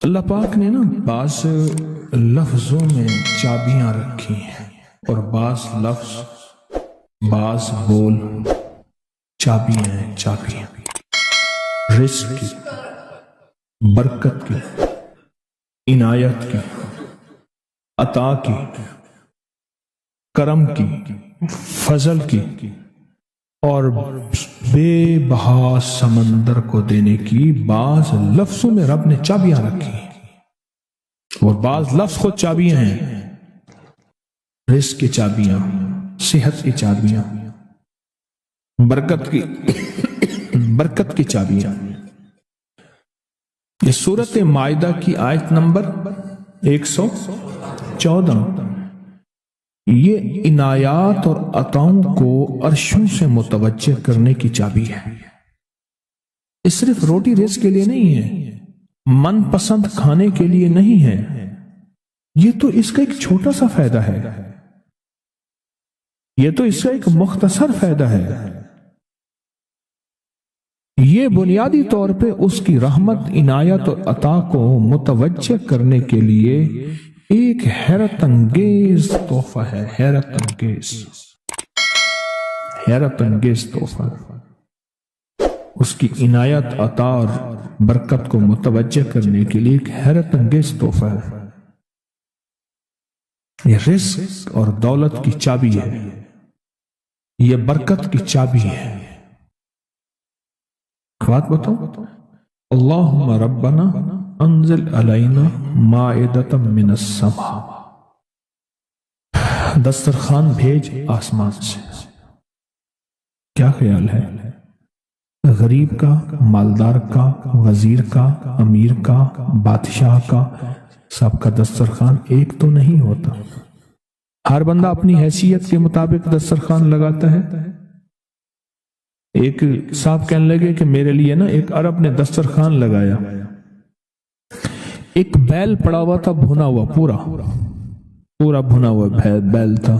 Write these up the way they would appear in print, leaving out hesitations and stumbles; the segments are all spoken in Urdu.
اللہ پاک نے نا بعض لفظوں میں چابیاں رکھی ہیں اور بعض لفظ بعض بول چابیاں ہیں، چابیاں رزق کی، برکت کی، عنایت کی، عطا کی، کرم کی، فضل کی اور بے بہا سمندر کو دینے کی بعض لفظوں میں رب نے چابیاں رکھی ہیں اور بعض لفظ خود چابیاں ہیں۔ رزق کی چابیاں، صحت کی چابیاں، برکت کی چابیاں۔ یہ سورۃ مائدہ کی آیت نمبر 114 یہ عنایات اور عطاؤں کو عرشوں سے متوجہ کرنے کی چابی ہے۔ یہ صرف روٹی رزق کے لیے نہیں ہے، من پسند کھانے کے لیے نہیں ہے، یہ تو اس کا ایک چھوٹا سا فائدہ ہے، یہ تو اس کا ایک مختصر فائدہ ہے۔ یہ بنیادی طور پہ اس کی رحمت، عنایت اور عطا کو متوجہ کرنے کے لیے ایک حیرت انگیز تحفہ ہے، حیرت انگیز تحفہ۔ اس کی عنایت، عطا اور برکت کو متوجہ کرنے کے لیے ایک حیرت انگیز تحفہ ہے۔ یہ رزق اور دولت کی چابی ہے، یہ برکت کی چابی ہے۔ بات بتاؤ، اللہم ربنا انزل علینا مائدۃ من السماء، دسترخوان بھیج آسمان سے۔ کیا خیال ہے؟ غریب کا، مالدار کا، وزیر کا، امیر کا، بادشاہ کا، سب کا دسترخوان ایک تو نہیں ہوتا۔ ہر بندہ اپنی حیثیت کے مطابق دسترخوان لگاتا ہے۔ ایک صاحب کہنے لگے کہ میرے لیے نا ایک عرب نے دسترخوان لگایا، ایک بیل پڑا ہوا تھا، بھنا ہوا، پورا بھنا ہوا بیل تھا،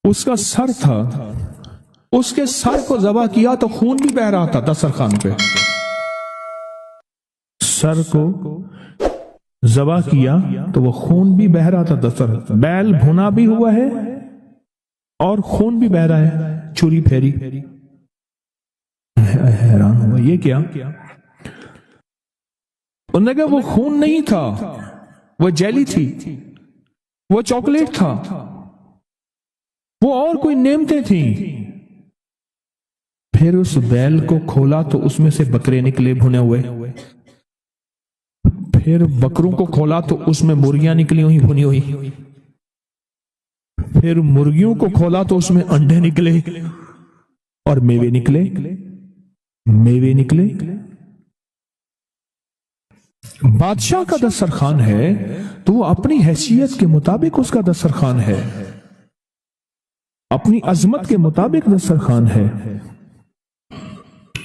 اس کا سر تھا، اس کے سر کو ذبح کیا تو خون بھی بہ رہا تھا دسترخوان پہ۔ سر کو ذبح کیا تو وہ خون بھی بہ رہا تھا دسترخوان، بیل بھنا بھی ہوا ہے اور خون بھی بہ رہا ہے، چھری پھیری۔ حیران ہوا، یہ کیا؟ انہوں نے کہا وہ خون نہیں تھا، وہ جیلی تھی، وہ چاکلیٹ تھا، وہ اور کوئی نعمتیں تھیں۔ پھر اس بیل کو کھولا تو اس میں سے بکرے نکلے بھنے ہوئے، پھر بکروں کو کھولا تو اس میں مرغیاں نکلی ہوئی بھنی ہوئی، پھر مرغیوں کو کھولا تو اس میں انڈے نکلے اور میوے نکلے۔ بادشاہ کا دسترخوان ہے تو وہ اپنی حیثیت کے مطابق اس کا دسترخوان ہے، اپنی عظمت کے مطابق دسترخوان ہے۔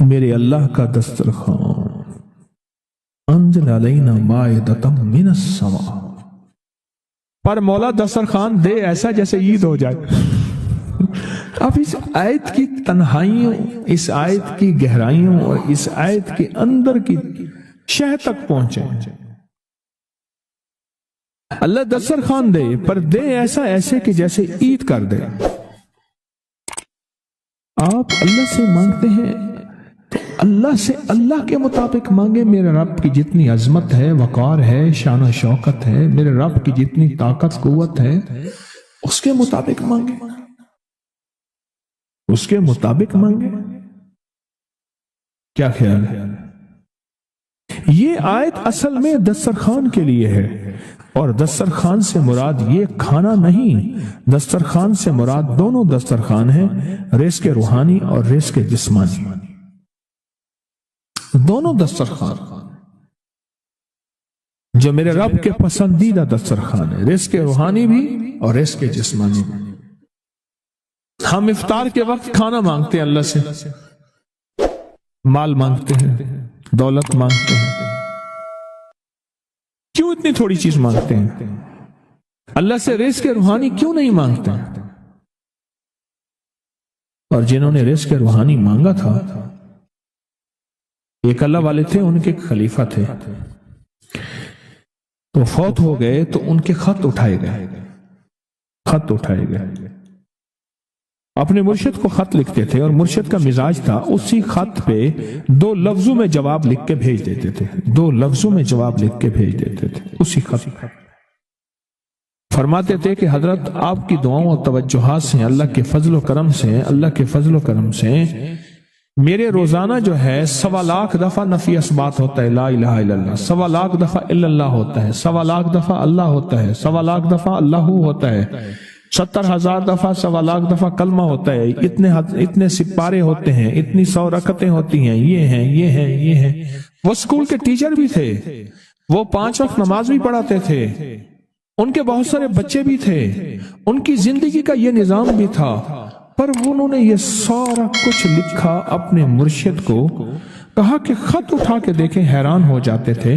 میرے اللہ کا دسترخوان، انزل علینا مائدۃ من السماء، پر مولا دسترخوان دے ایسا جیسے عید ہو جائے۔ اب اس آیت کی تنہائیوں، اس آیت کی گہرائیوں اور اس آیت کے اندر کی شہ تک پہنچے۔ اللہ دسترخوان دے پر دے ایسے کہ جیسے عید کر دے۔ آپ اللہ سے مانگتے ہیں تو اللہ سے اللہ کے مطابق مانگے۔ میرے رب کی جتنی عظمت ہے، وقار ہے، شان و شوکت ہے، میرے رب کی جتنی طاقت قوت ہے، اس کے مطابق مانگے، اس کے مطابق مانگے۔ کیا خیال ہے؟ یہ آیت اصل میں دسترخوان کے لیے ہے، اور دسترخوان سے مراد یہ کھانا نہیں، دسترخوان سے مراد دونوں دسترخوان ہیں، رزق روحانی اور رزق جسمانی، دونوں دسترخوان جو میرے رب کے پسندیدہ دسترخوان ہے، رزق روحانی بھی اور رزق جسمانی بھی۔ ہم افطار کے وقت کھانا مانگتے ہیں اللہ سے، مال مانگتے ہیں، دولت مانگتے ہیں، کیوں اتنی تھوڑی چیز مانگتے ہیں؟ اللہ سے رزق روحانی کیوں نہیں مانگتے؟ اور جنہوں نے رزق روحانی مانگا تھا، ایک اللہ والے تھے، ان کے خلیفہ تھے، وہ فوت ہو گئے تو ان کے خط اٹھائے گئے، خط اٹھائے گئے، اپنے مرشد کو خط لکھتے تھے اور مرشد کا مزاج تھا اسی خط پہ 2 لفظوں میں جواب لکھ کے بھیج دیتے تھے، 2 لفظوں میں جواب لکھ کے بھیج دیتے تھے اسی خط۔ فرماتے تھے کہ حضرت آپ کی دعاؤں اور توجہات سے، اللہ کے فضل و کرم سے، اللہ کے فضل و کرم سے میرے روزانہ جو ہے 1.25 لاکھ دفعہ نفی اثبات ہوتا ہے، لا الہ الا اللہ، 1.25 لاکھ دفعہ الا اللہ ہوتا ہے، 1.25 لاکھ دفعہ اللہ ہوتا ہے، 1.25 لاکھ دفعہ اللہ ہوتا ہے، 70,000 دفعہ 1.25 لاکھ دفعہ کلمہ ہوتا ہے، اتنے سپارے ہوتے ہیں، اتنی 100 رکعتیں ہوتی ہیں، یہ ہیں یہ ہیں یہ ہیں۔ وہ اسکول کے ٹیچر بھی تھے، وہ 5 وقت نماز بھی پڑھاتے تھے، ان کے بہت سارے بچے بھی تھے، ان کی زندگی کا یہ نظام بھی تھا، پر انہوں نے یہ سارا کچھ لکھا اپنے مرشد کو، کہا کہ خط اٹھا کے دیکھیں، حیران ہو جاتے تھے،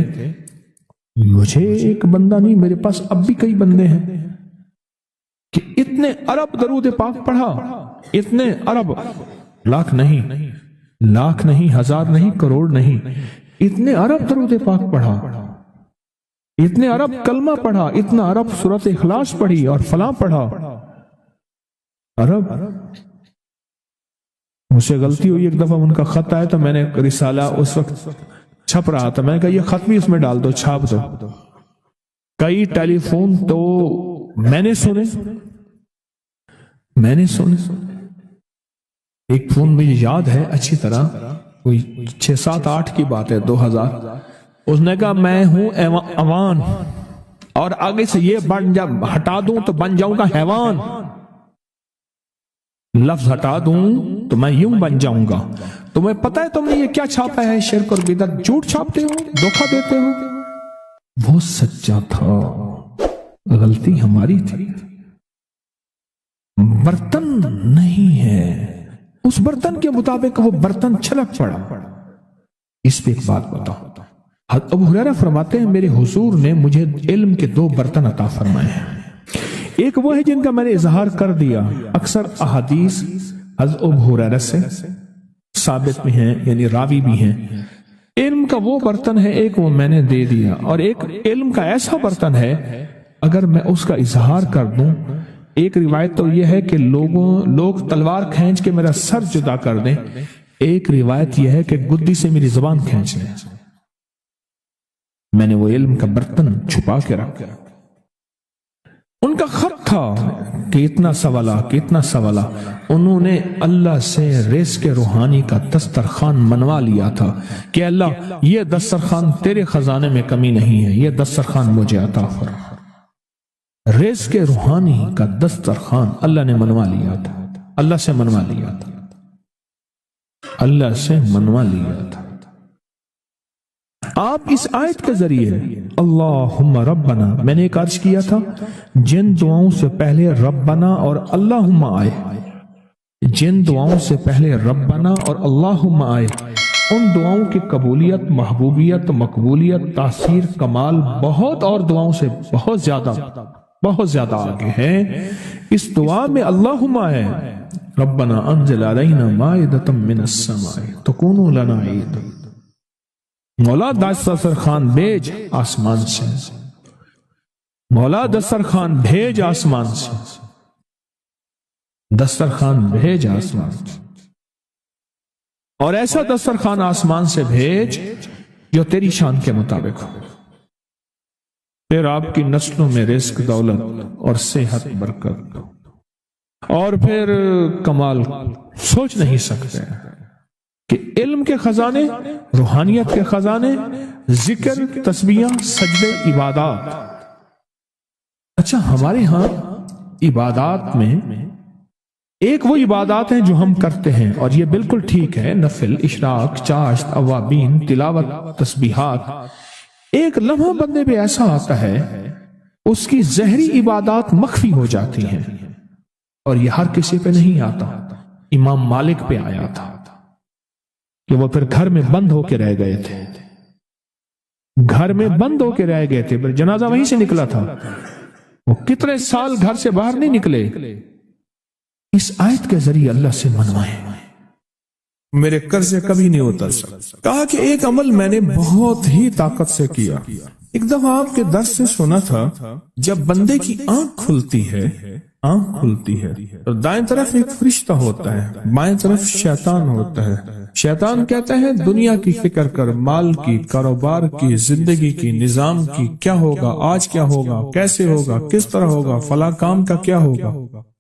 مجھے ایک بندہ نہیں، میرے پاس اب بھی کئی بندے ہیں کہ اتنے ارب درود پاک پڑھا، اتنے ارب، لاکھ نہیں، ہزار نہیں، کروڑ نہیں، اتنے ارب درود پاک پڑھا، اتنے ارب کلمہ پڑھا، اتنا ارب سورۃ اخلاص پڑھی اور فلاں پڑھا، ارب۔ مجھ سے غلطی ہوئی، ایک دفعہ ان کا خط آیا تو میں نے رسالہ اس وقت چھپ رہا تھا، میں نے کہا یہ خط بھی اس میں ڈال دو، چھاپ دو۔ کئی ٹیلی فون تو میں نے سنے، ایک فون مجھے یاد ہے اچھی طرح، کوئی 6-7-8 کی بات ہے، 2000، اس نے کہا میں ہوں اوان اور آگے سے یہ بن جب ہٹا دوں تو بن جاؤں گا حیوان، لفظ ہٹا دوں تو میں یوں بن جاؤں گا۔ تمہیں پتہ ہے تم نے یہ کیا چھاپا ہے؟ شرک اور بدعت، جھوٹ چھاپتے ہو، دھوکہ دیتے ہو۔ وہ سچا تھا، غلطی ہماری تھی، برتن نہیں ہے، اس برتن کے مطابق وہ برتن چھلک پڑا۔ اس پہ ایک بات بتاؤ، ابو ہریرہ فرماتے ہیں میرے حضور نے مجھے علم کے 2 برتن عطا فرمائے ہیں، ایک وہ ہے جن کا میں نے اظہار کر دیا، اکثر احادیث حضرت ابو ہریرہ سے ثابت بھی ہیں، یعنی راوی بھی ہیں، علم کا وہ برتن ہے، ایک وہ میں نے دے دیا، اور ایک علم کا ایسا برتن ہے اگر میں اس کا اظہار کر دوں، ایک روایت تو یہ ہے کہ لوگ تلوار کھینچ کے میرا سر جدا کر دیں، ایک روایت یہ ہے کہ گدی سے میری زبان کھینچ لیں۔ میں نے وہ علم کا برتن چھپا کے رکھا، ان کا خط تھا کہ اتنا سوالا، انہوں نے اللہ سے رزق روحانی کا دسترخوان منوا لیا تھا کہ اللہ یہ دسترخوان تیرے خزانے میں کمی نہیں ہے، یہ دسترخوان مجھے عطا فرما۔ رزق روحانی کا دسترخوان اللہ نے منوا لیا تھا، اللہ سے منوا لیا تھا، اللہ سے منوا لیا تھا۔ آپ اس آیت کے ذریعے اللہم ربنا، میں نے ایک عرض کیا تھا جن دعاؤں سے پہلے ربنا اور اللہم آئے، جن دعاؤں سے پہلے ربنا اور اللہم آئے، ان دعاؤں کی قبولیت، محبوبیت، مقبولیت، تاثیر، کمال بہت اور دعاؤں سے بہت زیادہ آگے ہے۔ اس دعا میں اللہم آئے، ربنا انزل علینا مائدۃ من السماء تکون لنا عید، مولا دسترخوان بھیج آسمان سے، مولا دسترخوان بھیج آسمان سے، دسترخوان بھیج آسمان سے، اور ایسا دسترخوان آسمان سے بھیج جو تیری شان کے مطابق ہو، پھر آپ کی نسلوں میں رزق، دولت اور صحت، برکت، اور پھر کمال سوچ نہیں سکتے کہ علم کے خزانے، روحانیت کے خزانے، ذکر، تسبیح، سجدے، عبادات۔ اچھا، ہمارے ہاں عبادات میں ایک وہ عبادات ہیں جو ہم کرتے ہیں اور یہ بالکل ٹھیک ہے، نفل، اشراق، چاشت، اوابین، تلاوت، تسبیحات۔ ایک لمحہ بندے پہ ایسا آتا ہے اس کی ظاہری عبادات مخفی ہو جاتی ہیں، اور یہ ہر کسی پہ نہیں آتا۔ امام مالک پہ آیا تھا کہ وہ پھر گھر میں بند ہو کے رہ گئے تھے، گھر میں بند ہو کے رہ گئے تھے، پھر جنازہ وہیں سے نکلا تھا، وہ کتنے سال گھر سے باہر نہیں نکلے۔ اس آیت کے ذریعے اللہ سے منوائے، میرے قرضے کبھی نہیں اتر سکتے۔ کہا کہ ایک عمل میں نے بہت ہی طاقت سے کیا، ایک دفعہ آپ کے درس سے سنا تھا جب بندے کی آنکھ کھلتی ہے تو دائیں طرف ایک فرشتہ ہوتا ہے، بائیں طرف شیطان ہوتا ہے۔ شیطان کہتا ہے دنیا کی فکر کر، مال کی، کاروبار کی، زندگی کی، نظام کی، کیا ہوگا آج، کیا ہوگا، کیسے ہوگا، کس طرح ہوگا، فلاں کام کا کیا ہوگا۔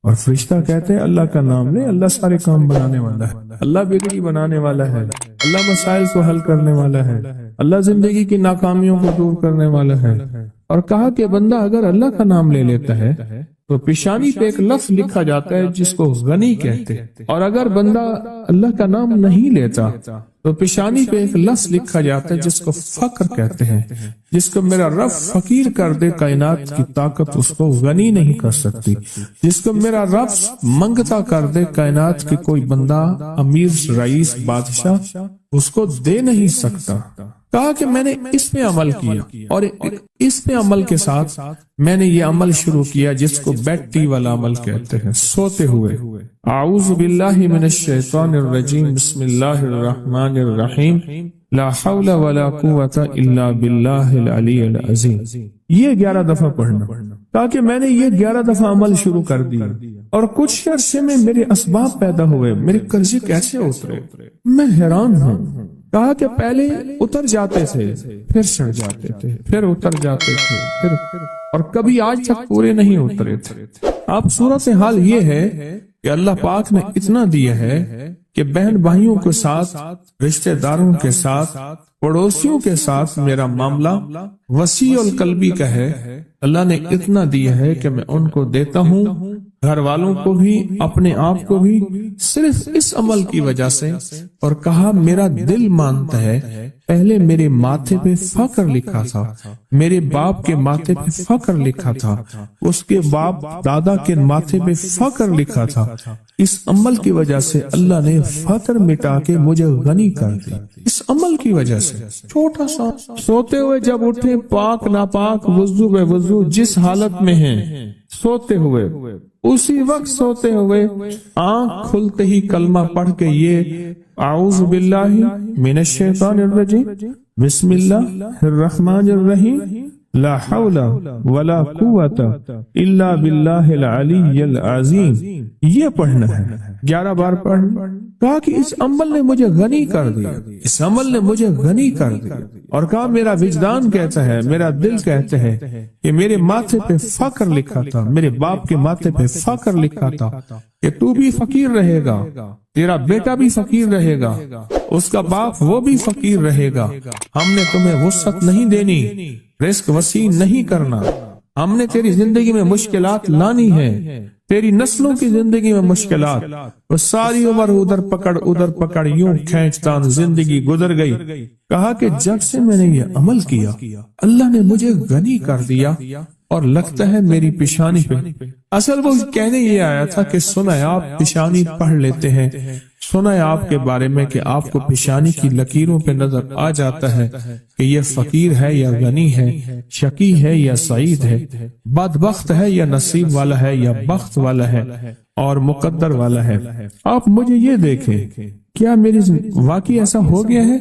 اور فرشتہ کہتے ہیں اللہ کا نام لے، اللہ سارے کام بنانے والا ہے، اللہ بگڑی بنانے والا ہے، اللہ مسائل کو حل کرنے والا ہے، اللہ زندگی کی ناکامیوں کو دور کرنے والا ہے۔ اور کہا کہ بندہ اگر اللہ کا نام لے لیتا ہے تو پیشانی پہ ایک لفظ لکھا جاتا ہے جس کو غنی کہتے ہیں، اور اگر بندہ اللہ کا نام نہیں لیتا تو پیشانی پہ ایک لفظ لکھا جاتا ہے جس کو فقر کہتے ہیں، جس کو میرا رب فقیر کر دے کائنات کی طاقت اس کو غنی نہیں کر سکتی، جس کو میرا رب منگتا کر دے کائنات کی کوئی بندہ، امیر، رئیس، بادشاہ اس کو دے نہیں سکتا۔ کہا کہ میں نے اس پہ عمل کیا، اور اس پہ عمل کے ساتھ میں نے یہ عمل شروع کیا جس کو بیٹی والا عمل کہتے ہیں، سوتے ہوئے۔ اعوذ باللہ من الشیطان الرجیم، بسم اللہ الرحمن الرحیم، لا حول ولا قوت الا باللہ العلی العظیم۔ یہ 11 دفعہ پڑھنا، تاکہ میں نے یہ 11 دفعہ عمل شروع کر دیا، اور کچھ عرصے میں میرے اسباب پیدا ہوئے، میرے قرضے کیسے اترے، میں حیران ہوں۔ کہا کہ پہلے اتر جاتے تھے، پھر چڑھ جاتے تھے، پھر اتر جاتے تھے، پھر اور کبھی آج تک پورے نہیں اترے تھے۔ اب صورتحال یہ ہے کہ اللہ پاک نے اتنا دیا ہے کہ بہن بھائیوں کے ساتھ، رشتہ داروں کے ساتھ، پڑوسیوں کے ساتھ میرا معاملہ وسیع القلبی کا ہے۔ اللہ نے اتنا دیا ہے کہ میں ان کو دیتا ہوں، گھر والوں کو بھی، اپنے آپ کو بھی، صرف اس عمل کی وجہ سے۔ اور کہا میرا دل مانتا ہے، پہلے میرے ماتھے پہ فقر لکھا تھا، میرے باپ کے ماتھے پہ فقر لکھا تھا، اس کے باپ دادا کے ماتھے پہ فقر لکھا تھا۔ اس عمل کی وجہ سے اللہ نے فقر مٹا کے مجھے غنی کر دیا، اس عمل کی وجہ سے۔ چھوٹا سا سوتے ہوئے جب اٹھے، پاک ناپاک، وضو بے وضو، جس حالت میں ہیں، سوتے ہوئے، اسی وقت سوتے ہوئے آنکھ کھلتے ہی کلمہ پڑھ کے یہ اعوذ باللہ من الشیطان الرجیم، بسم اللہ الرحمن الرحیم، لا حول ولا قوت الا باللہ العلی العظیم، یہ پڑھنا ہے 11 بار پڑھنا۔ کہا کہ اس عمل نے مجھے غنی کر دیا، اس عمل نے مجھے غنی کر دیا۔ اور کہا میرا وجدان کہتا ہے، میرا دل کہتا ہے کہ میرے ماتھے پہ فقر لکھا تھا، میرے باپ کے ماتھے پہ فقر لکھا تھا کہ تو بھی فقیر رہے گا، تیرا بیٹا بھی فقیر رہے گا، اس کا باپ وہ بھی فقیر رہے گا، ہم نے تمہیں وسعت نہیں دینی، رزق وسیع نہیں کرنا، ہم نے تیری زندگی میں مشکلات لانی ہے، تیری نسلوں کی زندگی میں مشکلات، وہ ساری عمر ادھر پکڑ یوں کھینچتان زندگی گزر گئی۔ کہا کہ جب سے میں نے یہ عمل کیا، اللہ نے مجھے غنی کر دیا، اور لگتا ہے میری پیشانی پہ، اصل وہ کہنے یہ آیا تھا کہ سنا ہے آپ پیشانی پڑھ لیتے ہیں، سنا ہے آپ کے بارے میں کہ آپ کو پیشانی کی لکیروں پہ نظر آ جاتا ہے کہ یہ فقیر ہے یا غنی ہے، شقی ہے یا سعید ہے، بدبخت ہے یا نصیب والا ہے یا بخت والا ہے اور مقدر والا ہے۔ آپ مجھے یہ دیکھیں، کیا میری واقعی ایسا ہو گیا ہے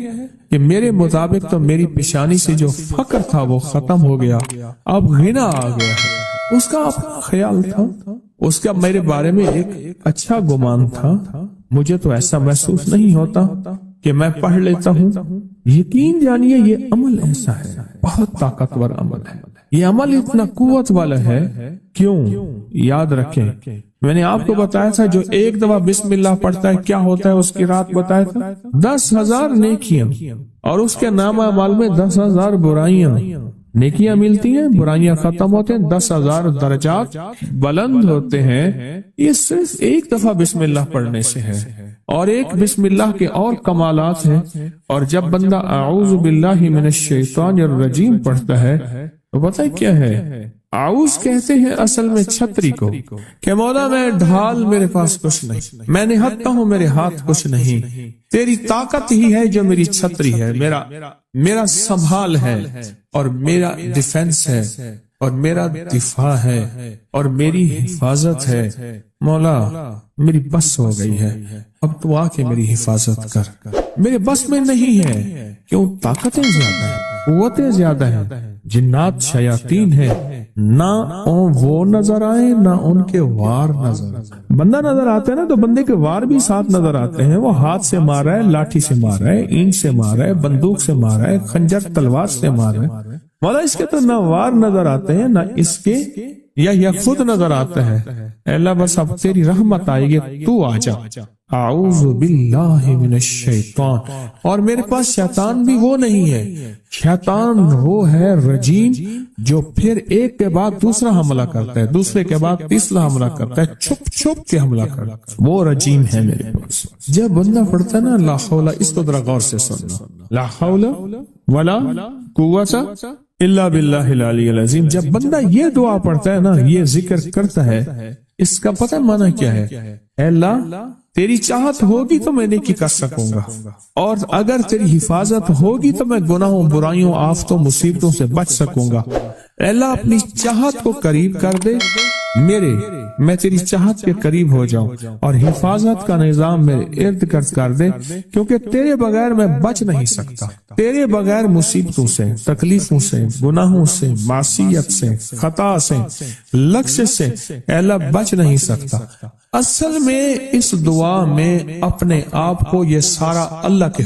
کہ میرے مطابق تو میری پیشانی سے جو فقر تھا وہ ختم ہو گیا، اب غنا آ گیا ہے۔ اس کا اپنا خیال تھا، اس کا میرے بارے میں ایک اچھا گمان تھا، مجھے تو ایسا محسوس نہیں ہوتا کہ میں پڑھ لیتا ہوں۔ یقین جانیے یہ عمل ایسا ہے، بہت طاقتور عمل ہے، یہ عمل اتنا قوت والا ہے۔ کیوں؟ یاد رکھیں، میں نے آپ کو بتایا تھا جو ایک دفعہ بسم اللہ پڑھتا ہے کیا ہوتا ہے، اس کی رات بتایا تھا 10,000 نیکیاں، اور اس کے نامہ اعمال میں 10,000 برائیاں۔ نیکیاں ملتی ہیں، برائیاں ختم ہوتے ہیں، 10,000 درجات بلند ہوتے ہیں۔ یہ صرف ایک دفعہ بسم اللہ پڑھنے سے ہے، اور ایک بسم اللہ کے اور کمالات ہیں۔ اور جب بندہ اعوذ باللہ من الشیطان الرجیم پڑھتا ہے تو پتہ کیا ہے، اعوذ کہتے ہیں اصل میں چھتری کو، کہ مولا میں ڈھال میرے پاس کچھ نہیں، میں نہتا ہوں میرے ہاتھ کچھ نہیں، تیری طاقت ہی ہے جو میری چھتری ہے، میرا سنبھال ہے، اور میرا ڈیفنس ہے، اور میرا دفاع ہے، اور میری حفاظت ہے۔ مولا میری بس ہو گئی ہے، اب تو آ کے میری حفاظت کر، میرے بس میں نہیں ہے، کیوں؟ طاقتیں زیادہ ہیں، قوتیں زیادہ ہیں، جنات شیاطین ہیں، نہ وہ نظر آئے نہ ان کے وار نظر آئے۔ بندہ نظر آتا ہے نا تو بندے کے وار بھی ساتھ نظر آتے ہیں، وہ ہاتھ سے مار رہا ہے، لاٹھی سے مار رہا ہے، اینٹ سے مار رہا ہے، بندوق سے مار رہا ہے، خنجر تلوار سے مار رہا ہے، مولا اس کے تو نہ وار نظر آتے ہیں نہ اس کے یا خود نظر آتا ہے۔ اے اللہ بس اب تیری رحمت آئے گی، تو آ جا۔ اعوذ باللہ من الشیطان، اور میرے پاس شیطان بھی وہ نہیں ہے، شیطان وہ ہے رجیم جو پھر ایک کے بعد دوسرا حملہ کرتا ہے، دوسرے کے بعد تیسرا حملہ کرتا ہے، چھپ چھپ کے حملہ کرتا ہے، وہ رجیم ہے میرے پاس۔ جب بندہ پڑھتا ہے نا لا حول، اس کو ذرا غور سے سننا، لا حول ولا قوت الا باللہ العلی العظیم، جب بندہ یہ دعا پڑھتا ہے نا، یہ ذکر کرتا ہے، اس کا پتہ معنی کیا ہے؟ اے اللہ تیری چاہت ہوگی تو میں نیکی کر سکوں گا، اور اگر تیری حفاظت ہوگی تو میں گناہوں، برائیوں، آفتوں، مصیبتوں سے بچ سکوں گا۔ اے اللہ اپنی چاہت کو قریب کر دے میرے، میں تیری چاہت کے قریب ہو جاؤں، اور حفاظت کا نظام میرے ارد گرد کر دے، کیونکہ تیرے بغیر میں بچ نہیں سکتا، تیرے بغیر مصیبتوں سے، تکلیفوں سے، گناہوں سے، معصیت سے، خطا سے، لغزش سے اے اللہ بچ نہیں سکتا۔ اصل میں اس دعا میں اپنے آپ کو یہ سارا اللہ کے